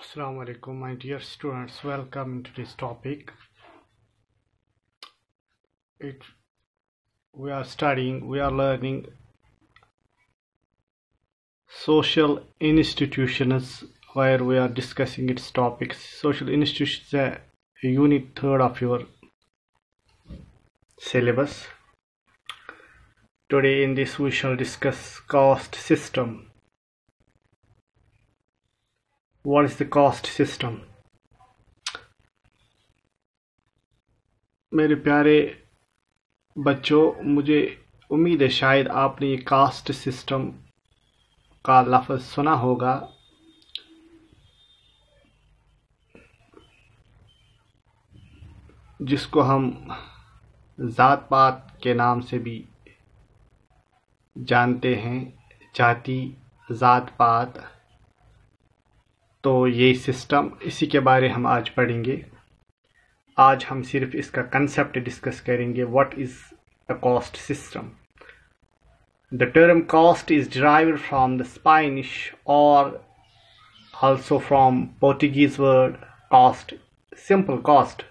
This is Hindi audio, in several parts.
Assalamu alaikum, my dear students. Welcome to this topic. We are learning social institutions, where we are discussing its topics. Social institutions are unit 3rd of your syllabus. Today in this we shall discuss caste system. What is the caste system? मेरे प्यारे बच्चों, मुझे उम्मीद है शायद आपने ये कास्ट सिस्टम का लफ्ज़ सुना होगा। जिसको हम जात पात के नाम से भी जानते हैं, जाति, जात पात। तो ये सिस्टम, इसी के बारे हम आज पढ़ेंगे। आज हम सिर्फ इसका कंसेप्ट डिस्कस करेंगे। What is the caste system? The term caste is derived from the Spanish और also from Portuguese word caste, simple caste.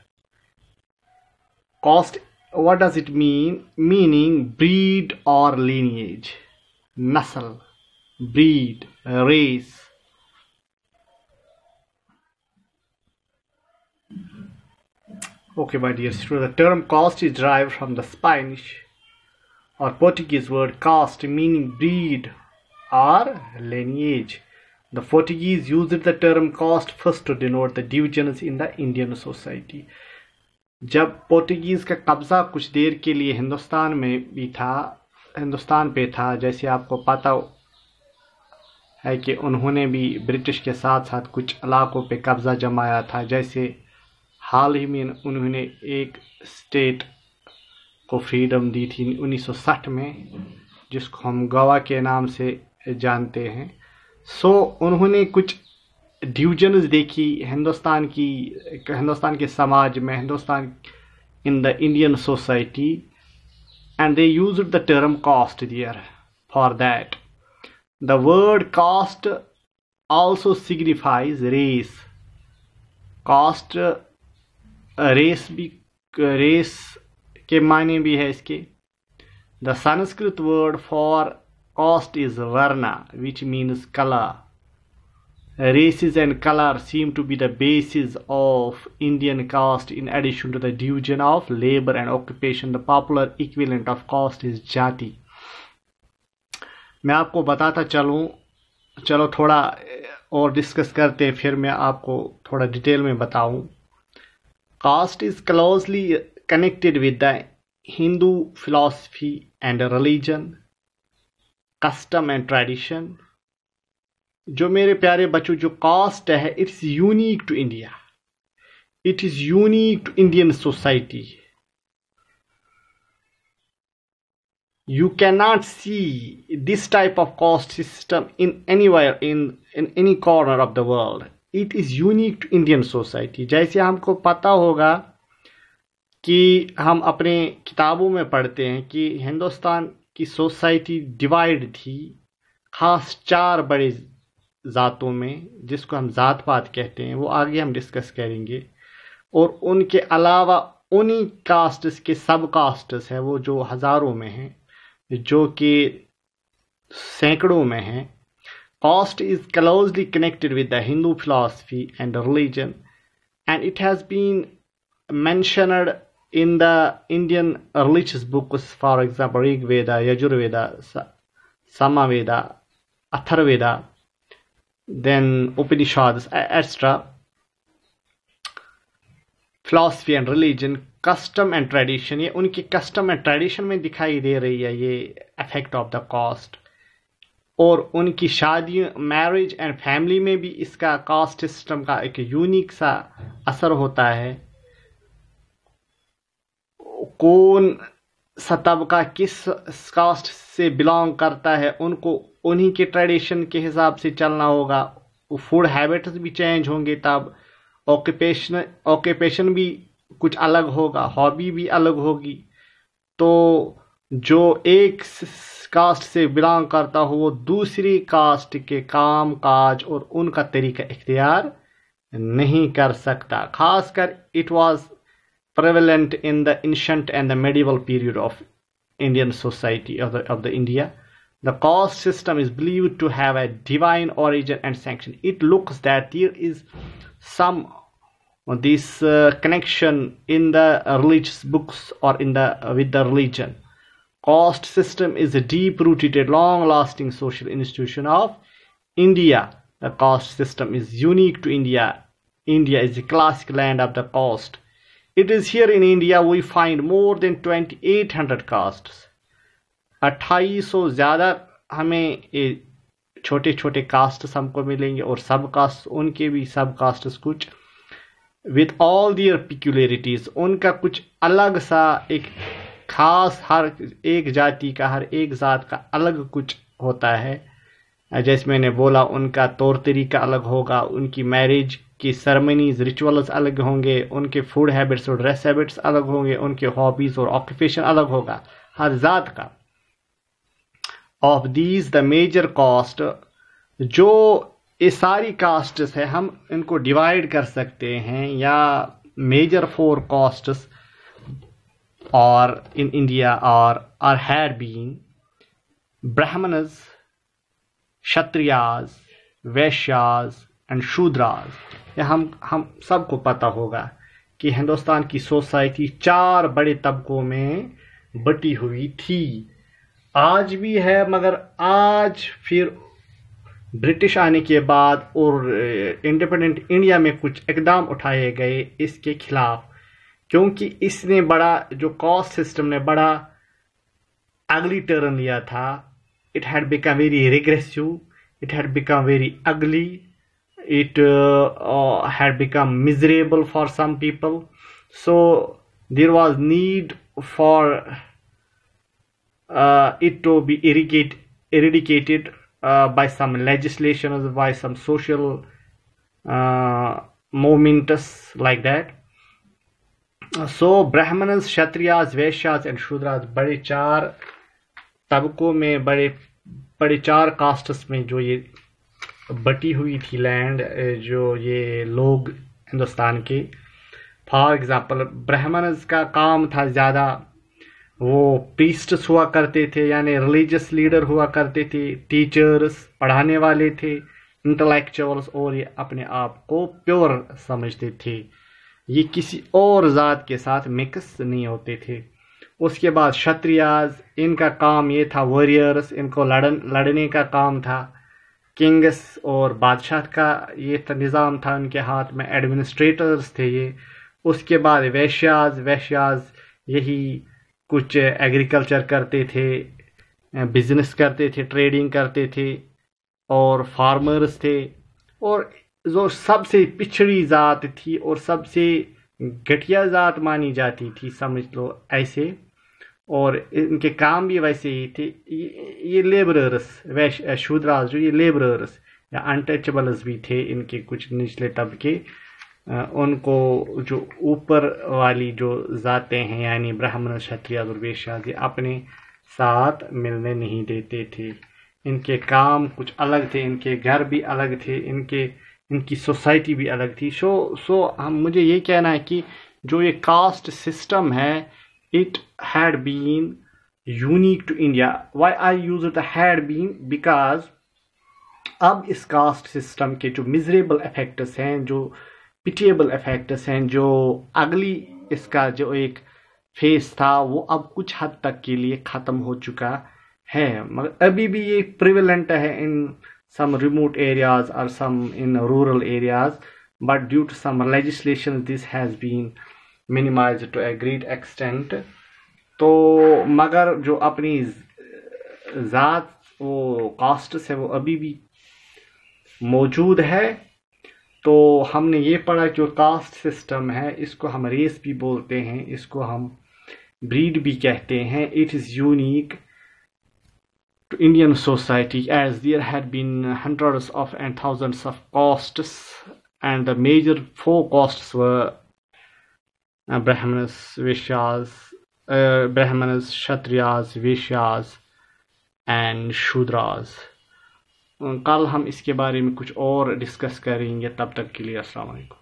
Caste, what does it mean? Meaning breed or lineage, nasl, breed, race. Okay, my dear students, the term caste is derived from the Spanish or Portuguese word caste, meaning breed or lineage. The Portuguese used the term caste first to denote the divisions in the Indian society. जब पोर्टुगीज का कब्जा कुछ देर के लिए हिंदुस्तान पे था, जैसे आपको पता है कि उन्होंने भी ब्रिटिश के साथ साथ कुछ इलाकों पे कब्जा जमाया था। जैसे हाल ही में उन्होंने एक स्टेट को फ्रीडम दी थी 1960 में, जिसको हम गोवा के नाम से जानते हैं। उन्होंने कुछ डिविजन्स देखी हिंदुस्तान के समाज में, Hindustan in the Indian society, and they used the term caste therefore that. The word caste also signifies race. Caste race के मायने भी है इसके। The Sanskrit word for caste is varna, which means color. Races and color seem to be the basis of Indian caste. In addition to the division of labor and occupation, the popular equivalent of caste is jati. मैं आपको बताता चलो थोड़ा और डिस्कस करते हैं, फिर मैं आपको थोड़ा डिटेल में बताऊं। Caste is closely connected with the Hindu philosophy and religion, custom and tradition. जो मेरे प्यारे बच्चों, जो कास्ट है, it's unique to India, it is unique to Indian society. You can not see this type of caste system in anywhere in any corner of the world. It is unique to Indian society. जैसे हमको पता होगा कि हम अपने किताबों में पढ़ते हैं कि हिंदुस्तान की सोसाइटी डिवाइड थी खास 4 बड़े ज़ातों में, जिसको हम ज़ात पात कहते हैं। वो आगे हम डिस्कस करेंगे। और उनके अलावा उन्हीं कास्ट्स के सब कास्ट्स हैं, वो जो हज़ारों में हैं, जो कि सैकड़ों में हैं। Caste is closely connected with the Hindu philosophy and religion, and it has been mentioned in the Indian religious books, for example, Rig Veda, Yajur Veda, Samaveda, Atharveda, then Upanishads, etc. Philosophy and religion, custom and tradition, ये उनकी custom and tradition में दिखाई दे रही है ये effect of the caste। और उनकी शादी, मैरिज एंड फैमिली में भी इसका कास्ट सिस्टम का एक यूनिक सा असर होता है। कौन सा तबका किस कास्ट से बिलोंग करता है, उनको उन्हीं के ट्रेडिशन के हिसाब से चलना होगा। फूड हैबिट्स भी चेंज होंगे, तब ऑक्यूपेशन भी कुछ अलग होगा, हॉबी भी अलग होगी। तो जो एक कास्ट से बिलोंग करता हो वो दूसरी कास्ट के काम काज और उनका तरीका इख्तियार नहीं कर सकता। खासकर it was prevalent in the ancient and the medieval period of Indian society of the India. The caste system is believed to have a divine origin and sanction. It looks that there is some this connection in the religious books or in the with the religion. Caste system is a deep-rooted, long-lasting social institution of India. The caste system is unique to India. India is the classic land of the caste. It is here in India we find more than 2800 castes. 2800 ज़्यादा हमें ये छोटे छोटे कास्ट्स हमको मिलेंगे और सब कास्ट उनके भी सब कास्ट्स कुछ with all their peculiarities, उनका कुछ अलग सा एक खास हर एक जाति का हर एक जात का अलग कुछ होता है। जैसे मैंने बोला उनका तौर तरीका अलग होगा, उनकी मैरिज की सेरेमनीज रिचुअल्स अलग होंगे, उनके फूड हैबिट्स और ड्रेस हैबिट्स अलग होंगे, उनके हॉबीज और ऑक्यूपेशन अलग होगा हर जात का। Of these the major caste, जो ये सारी कास्ट्स है हम इनको डिवाइड कर सकते हैं या मेजर 4 कास्ट्स और इन इंडिया और had been Brahmanas, Kshatriyas, Vaishyas and Shudras. या हम सबको पता होगा कि हिंदुस्तान की सोसाइटी 4 बड़े तबकों में बटी हुई थी, आज भी है, मगर आज फिर ब्रिटिश आने के बाद और इंडिपेंडेंट इंडिया में कुछ इकदाम उठाए गए इसके खिलाफ, क्योंकि इसने बड़ा जो कास्ट सिस्टम ने बड़ा अगली टर्न लिया था। It had become very regressive, it had become very ugly, it had become miserable for some people. So there was need for it to be eradicated by some legislation or by some social movements like that. So Brahmanas, Kshatriyas, Vaishyas and Shudras बड़े 4 तबकों में बड़े 4 कास्ट्स में जो ये बटी हुई थी लैंड, जो ये लोग हिंदुस्तान के। फॉर एग्जांपल ब्राह्मण्स का काम था ज़्यादा, वो प्रीस्ट्स हुआ करते थे यानी रिलीजियस लीडर हुआ करते थे, टीचर्स पढ़ाने वाले थे, इंटेलेक्चुअल्स, और ये अपने आप को प्योर समझते थे, ये किसी और ज़ात के साथ मिक्स नहीं होते थे। उसके बाद क्षत्रियाज, इनका काम ये था वॉरियर्स, इनको लड़ने का काम था। किंग्स और बादशाह का ये निज़ाम था उनके हाथ में, एडमिनिस्ट्रेटर्स थे ये। उसके बाद वैश्याज यही कुछ एग्रीकल्चर करते थे, बिजनेस करते थे, ट्रेडिंग करते थे, और फार्मर्स थे। और जो सबसे पिछड़ी ज़ात थी और सबसे घटिया ज़ात मानी जाती थी, समझ लो ऐसे, और इनके काम भी वैसे ही थे, ये लेबरर्स, शूद्रास जो ये लेबरर्स या अनटचेबल्स भी थे, इनके कुछ निचले तबके, उनको जो ऊपर वाली जो जातें हैं यानी ब्राह्मण, क्षत्रिय और वैश्य, ये अपने साथ मिलने नहीं देते थे। इनके काम कुछ अलग थे, इनके घर भी अलग थे, इनकी सोसाइटी भी अलग थी। मुझे ये कहना है कि जो ये कास्ट सिस्टम है, it had been unique to India. Why I use it had been because अब इस कास्ट सिस्टम के जो मिजरेबल इफेक्ट्स हैं, जो पिटिएबल इफेक्ट्स हैं, जो अगली इसका जो एक फेस था वो अब कुछ हद तक के लिए ख़त्म हो चुका है, मगर अभी भी ये प्रिवेलेंट है इन some remote areas or some in rural areas, but due to some legislation this has been minimized to a great extent. तो मगर जो अपनी ज़ात वो कास्ट है वो अभी भी मौजूद है। तो हमने ये पढ़ा जो कास्ट सिस्टम है इसको हम रेस भी बोलते हैं, इसको हम ब्रीड भी कहते हैं। It is unique to Indian society as there had been hundreds of and thousands of castes, and the major 4 castes were Brahmanas, Kshatriyas, Vaishyas and Shudras. कल हम इसके बारे में कुछ और डिस्कस करेंगे। तब तक के लिए अस्सलाम वालेकुम।